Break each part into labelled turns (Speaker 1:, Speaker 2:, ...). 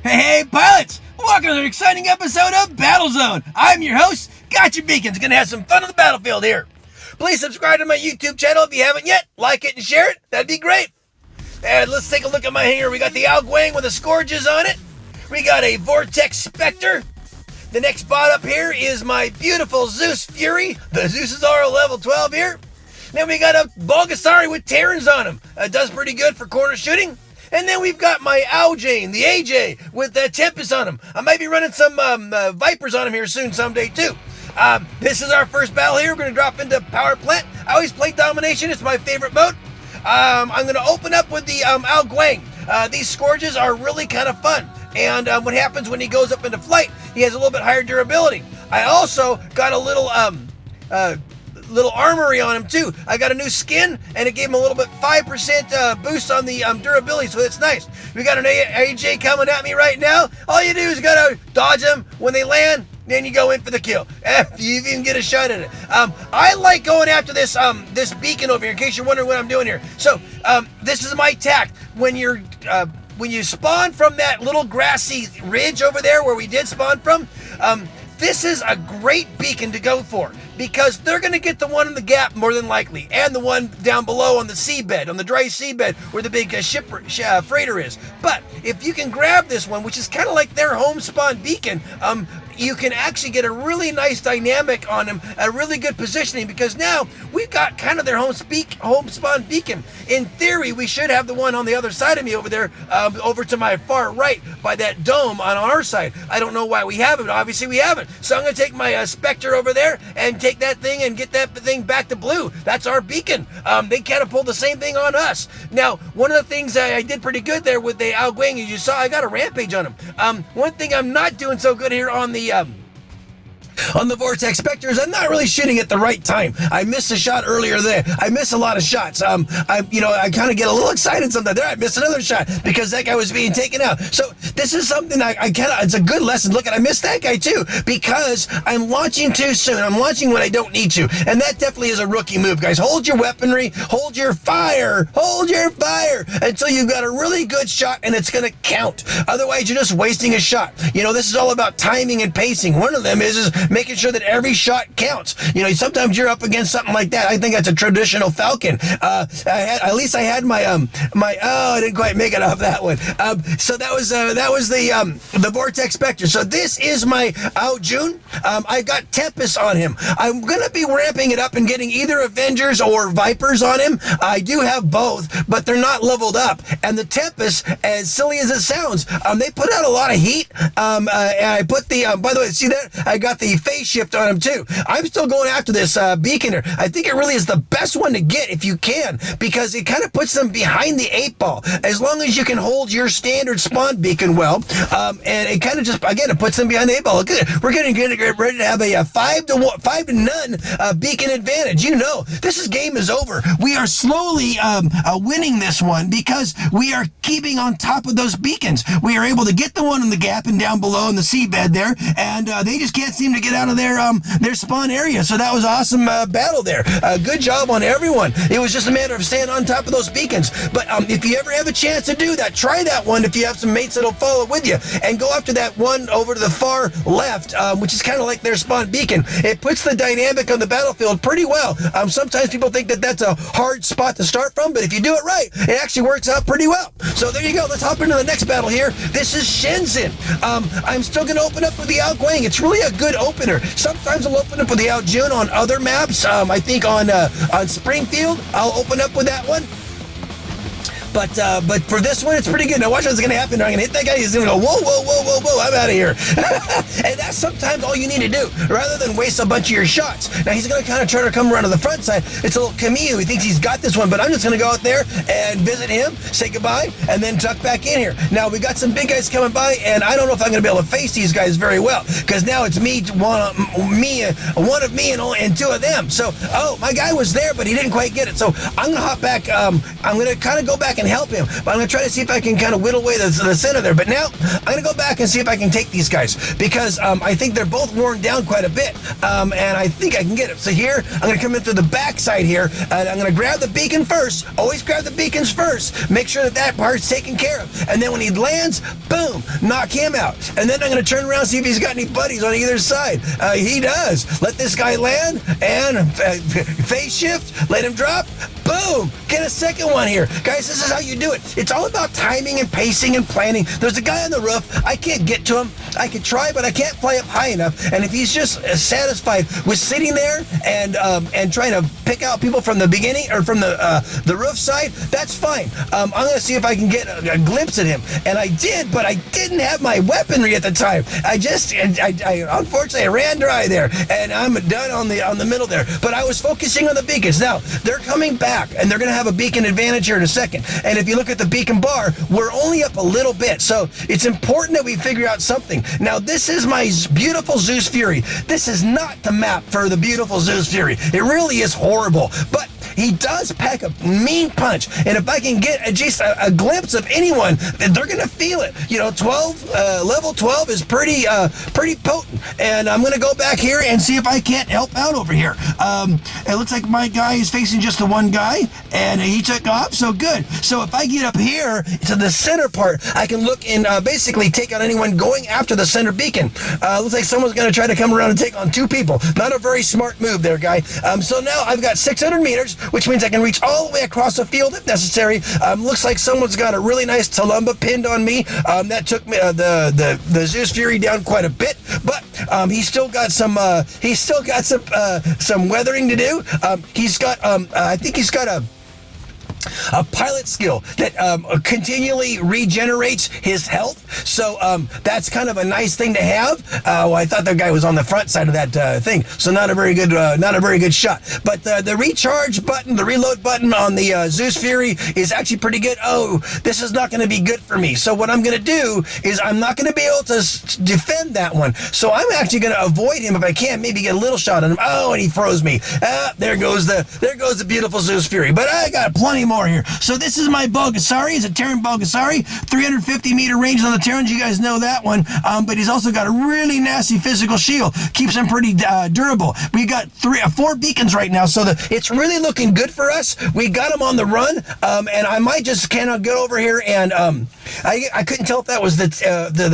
Speaker 1: Hey, pilots! Welcome to an exciting episode of Battlezone. I'm your host, Gotchure Beacons. Gonna have some fun on the battlefield here. Please subscribe to my YouTube channel if you haven't yet. Like it and share it. That'd be great. And let's take a look at my hangar. We got the Alguang with the Scourges on it. We got a Vortex Spectre. The next bot up here is my beautiful Zeus Fury. The Zeuses are level 12 here. Then we got a Bulgasari with Terrans on him. Does pretty good for corner shooting. And then we've got my Aljane, the AJ, with Tempest on him. I might be running some Vipers on him here soon someday too. This is our first battle here. We're going to drop into Power Plant. I always play Domination. It's my favorite mode. I'm going to open up with the Alguang. These Scourges are really kind of fun. And what happens when he goes up into flight, he has a little bit higher durability. I also got a little armory on him too. I got a new skin and it gave him a little bit 5% boost on the durability, so it's nice. We got an AJ coming at me right now. All you do is gotta dodge them when they land, then you go in for the kill. If you even get a shot at it. I like going after this this beacon over here, in case you're wondering what I'm doing here. So this is my tact. When you spawn from that little grassy ridge over there where we did spawn from, this is a great beacon to go for because they're going to get the one in the gap more than likely, and the one down below on the seabed, on the dry seabed where the big freighter is. But if you can grab this one, which is kind of like their home spawn beacon, you can actually get a really nice dynamic on them, a really good positioning, because now we've got kind of their home spawn beacon. In theory, we should have the one on the other side of me over there, over to my far right by that dome on our side. I don't know why we haven't. Obviously, we haven't. So I'm going to take my Spectre over there and take that thing and get that thing back to blue. That's our beacon. They kind of pulled the same thing on us. Now, one of the things I did pretty good there with the Alguang, as you saw, I got a rampage on him. One thing I'm not doing so good here on the Vortex Spectres, I'm not really shooting at the right time. I missed a shot earlier there. I miss a lot of shots. I kind of get a little excited sometimes. There, I missed another shot because that guy was being taken out. So this is something it's a good lesson. Look, I missed that guy too because I'm launching too soon. I'm launching when I don't need to. And that definitely is a rookie move, guys. Hold your weaponry, hold your fire until you've got a really good shot and it's going to count. Otherwise, you're just wasting a shot. This is all about timing and pacing. One of them is making sure that every shot counts. Sometimes you're up against something like that. I think that's a traditional Falcon. At least I had my I didn't quite make it off that one. So that was the Vortex Spectre. So this is my June. I got Tempest on him. I'm gonna be ramping it up and getting either Avengers or Vipers on him. I do have both, but they're not leveled up. And the Tempest, as silly as it sounds, they put out a lot of heat. And I put the by the way, see that? I got the phase shift on him too. I'm still going after this beaconer. I think it really is the best one to get if you can, because it kind of puts them behind the 8-ball. As long as you can hold your standard spawn beacon well, and it kind of just, again, it puts them behind the 8-ball. Look at it. We're getting ready to have a 5 to none beacon advantage. This game is over. We are slowly winning this one because we are keeping on top of those beacons. We are able to get the one in the gap and down below in the seabed there, and they just can't seem to get out of their spawn area. So that was an awesome battle there. Good job on everyone. It was just a matter of staying on top of those beacons. But if you ever have a chance to do that, try that one if you have some mates that'll follow with you, and go after that one over to the far left, which is kind of like their spawn beacon. It puts the dynamic on the battlefield pretty well. Sometimes people think that that's a hard spot to start from, but if you do it right, it actually works out pretty well. So there you go. Let's hop into the next battle here. This is Shenzhen. I'm still going to open up with the Alguang. It's really a good opener. Sometimes I'll open up with the Aljune on other maps. I think on Springfield, I'll open up with that one. But for this one, it's pretty good. Now watch what's going to happen. I'm going to hit that guy. He's going to go, whoa, whoa, whoa, whoa, whoa, I'm out of here. And that's sometimes all you need to do, rather than waste a bunch of your shots. Now he's going to kind of try to come around to the front side. It's a little Camille. He thinks he's got this one, but I'm just going to go out there and visit him, say goodbye, and then tuck back in here. Now we got some big guys coming by, and I don't know if I'm going to be able to face these guys very well, because now it's one of me and two of them. So, my guy was there, but he didn't quite get it. So I'm going to hop back. I'm going to kind of go back can help him. But I'm going to try to see if I can kind of whittle away the center there. But now I'm going to go back and see if I can take these guys, because I think they're both worn down quite a bit, and I think I can get them. So here, I'm going to come in through the backside here, and I'm going to grab the beacon first. Always grab the beacons first. Make sure that part's taken care of. And then when he lands, boom, knock him out. And then I'm going to turn around and see if he's got any buddies on either side. He does. Let this guy land, and phase shift, let him drop. Boom! Get a second one here. Guys, this is how you do it. It's all about timing and pacing and planning. There's a guy on the roof. I can't get to him. I can try, but I can't fly up high enough. And if he's just satisfied with sitting there and trying to pick out people from the beginning or from the roof side, that's fine. I'm going to see if I can get a glimpse at him. And I did, but I didn't have my weaponry at the time. I unfortunately, I ran dry there, and I'm done on the middle there. But I was focusing on the beacons. Now, they're coming back, and they're going to have a beacon advantage here in a second. And if you look at the beacon bar, we're only up a little bit. So it's important that we figure out something. Now, this is my beautiful Zeus Fury. This is not the map for the beautiful Zeus Fury. It really is horrible. But he does pack a mean punch, and if I can get just a glimpse of anyone, they're going to feel it. You know, level 12 is pretty potent, and I'm going to go back here and see if I can't help out over here. It looks like my guy is facing just the one guy, and he took off, so good. So if I get up here to the center part, I can look and basically take out anyone going after the center beacon. Looks like someone's going to try to come around and take on two people. Not a very smart move there, guy. So now I've got 600 meters, which means I can reach all the way across the field if necessary. Looks like someone's got a really nice Talumba pinned on me. That took me the Zeus Fury down quite a bit, but he's still got some weathering to do. He's got I think he's got a pilot skill that continually regenerates his health. So that's kind of a nice thing to have. Well, I thought that guy was on the front side of that thing, so not a very good shot. But the recharge button, the reload button on the Zeus Fury is actually pretty good. Oh, this is not going to be good for me. So what I'm going to do is I'm not going to be able to defend that one. So I'm actually going to avoid him if I can. Maybe get a little shot on him. Oh, and he froze me. There goes the beautiful Zeus Fury. But I got plenty more here. So this is my Bulgasari. It's a Terran Bulgasari, 350 meter range on the Terrans. You guys know that one. But he's also got a really nasty physical shield. Keeps him pretty durable. We got 4 beacons right now, so it's really looking good for us. We got him on the run, and I might just cannot get over here and I couldn't tell if that was the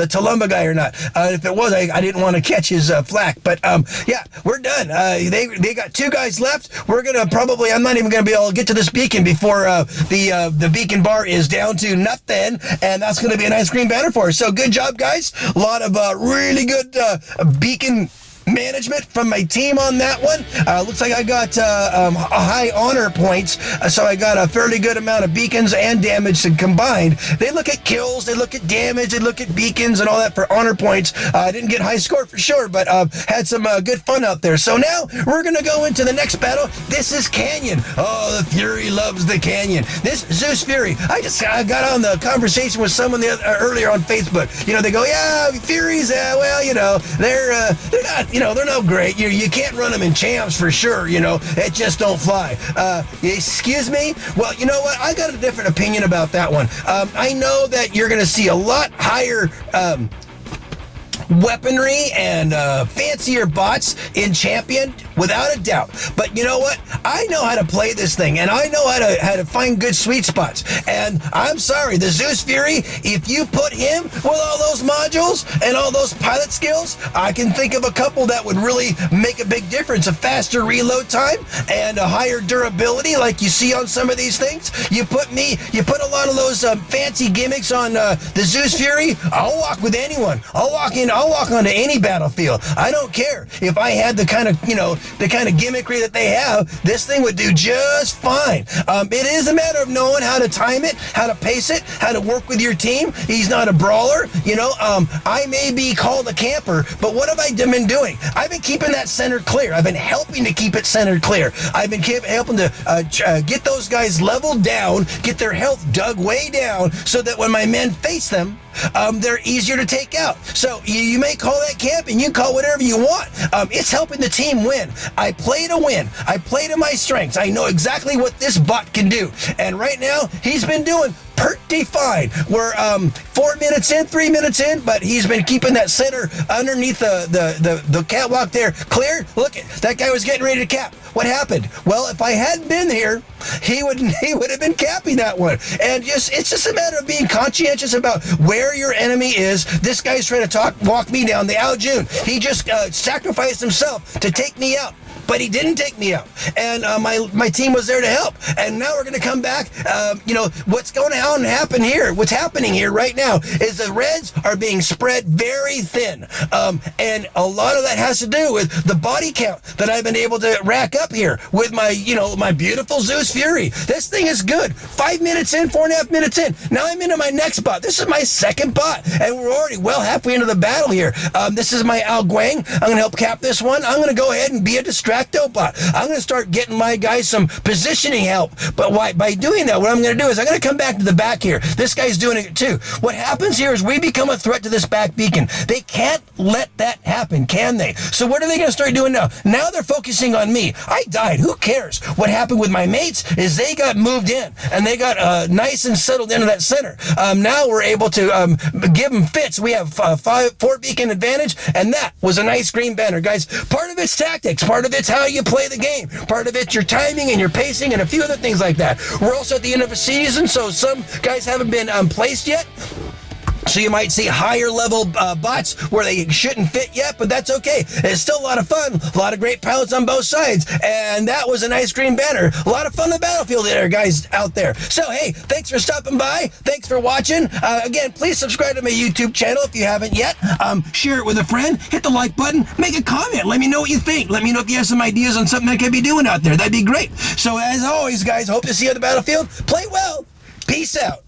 Speaker 1: Talumba guy or not. If it was, I didn't want to catch his flack. But yeah, we're done. They got 2 guys left. We're gonna probably. I'm not even gonna be able to get to this beacon before the beacon bar is down to nothing, and that's going to be a nice green banner for us. So good job, guys. A lot of really good beacon management from my team on that one. Looks like I got high honor points, so I got a fairly good amount of beacons and damage combined. They look at kills, they look at damage, they look at beacons and all that for honor points. I didn't get high score for sure, but had some good fun out there. So now we're gonna go into the next battle. This is Canyon. Oh, the Fury loves the Canyon. This Zeus Fury. I got on the conversation with someone earlier on Facebook. You know, they go, yeah, Furies. Well, you know, they're not. You know, they're no great. You can't run them in champs for sure. You know, it just don't fly. Excuse me? Well, you know what? I got a different opinion about that one. I know that you're going to see a lot higher weaponry and fancier bots in Champion, without a doubt. But you know what? I know how to play this thing, and I know how to find good sweet spots. And I'm sorry, the Zeus Fury, if you put him with all those modules and all those pilot skills, I can think of a couple that would really make a big difference. A faster reload time and a higher durability, like you see on some of these things. You put a lot of those fancy gimmicks on the Zeus Fury, I'll walk with anyone. I'll walk onto any battlefield. I don't care if I had the kind of gimmickry that they have. This thing would do just fine. It is a matter of knowing how to time it, how to pace it, how to work with your team. He's not a brawler, you know. I may be called a camper, but what have I been doing? I've been keeping that center clear. I've been helping to keep it centered clear. I've been helping to get those guys leveled down, get their health dug way down, so that when my men face them, they're easier to take out. So you may call that camping, you call whatever you want. It's helping the team win. I play to win. I play to my strengths. I know exactly what this bot can do. And right now, he's been doing pretty fine. We're 4 minutes in, 3 minutes in, but he's been keeping that center underneath the catwalk there cleared. Look, that guy was getting ready to cap. What happened? Well, if I hadn't been here, he would have been capping that one. And it's just a matter of being conscientious about where your enemy is. This guy's trying to walk me down the Al June. He just sacrificed himself to take me out. But he didn't take me out, and my team was there to help. And now we're going to come back. What's going on happen here? What's happening here right now is the Reds are being spread very thin, and a lot of that has to do with the body count that I've been able to rack up here with my beautiful Zeus Fury. This thing is good. 5 minutes in, 4.5 minutes in. Now I'm into my next bot. This is my second bot, and we're already well halfway into the battle here. This is my Al Guang. I'm going to help cap this one. I'm going to go ahead and be a distractor. Bot. I'm going to start getting my guys some positioning help. But by doing that, what I'm going to do is I'm going to come back to the back here. This guy's doing it too. What happens here is we become a threat to this back beacon. They can't let that happen, can they? So what are they going to start doing now? Now they're focusing on me. I died. Who cares? What happened with my mates is they got moved in and they got nice and settled into that center. Now we're able to give them fits. We have 4 beacon advantage, and that was a nice green banner, guys. Part of it's tactics. Part of it's how you play the game. Part of it's your timing and your pacing and a few other things like that. We're also at the end of a season, so some guys haven't been placed yet. So you might see higher level bots where they shouldn't fit yet, but that's okay. It's still a lot of fun. A lot of great pilots on both sides. And that was a nice green banner. A lot of fun on the battlefield there, guys out there. So, hey, thanks for stopping by. Thanks for watching. Again, please subscribe to my YouTube channel if you haven't yet. Share it with a friend. Hit the like button. Make a comment. Let me know what you think. Let me know if you have some ideas on something I could be doing out there. That'd be great. So, as always, guys, hope to see you on the battlefield. Play well. Peace out.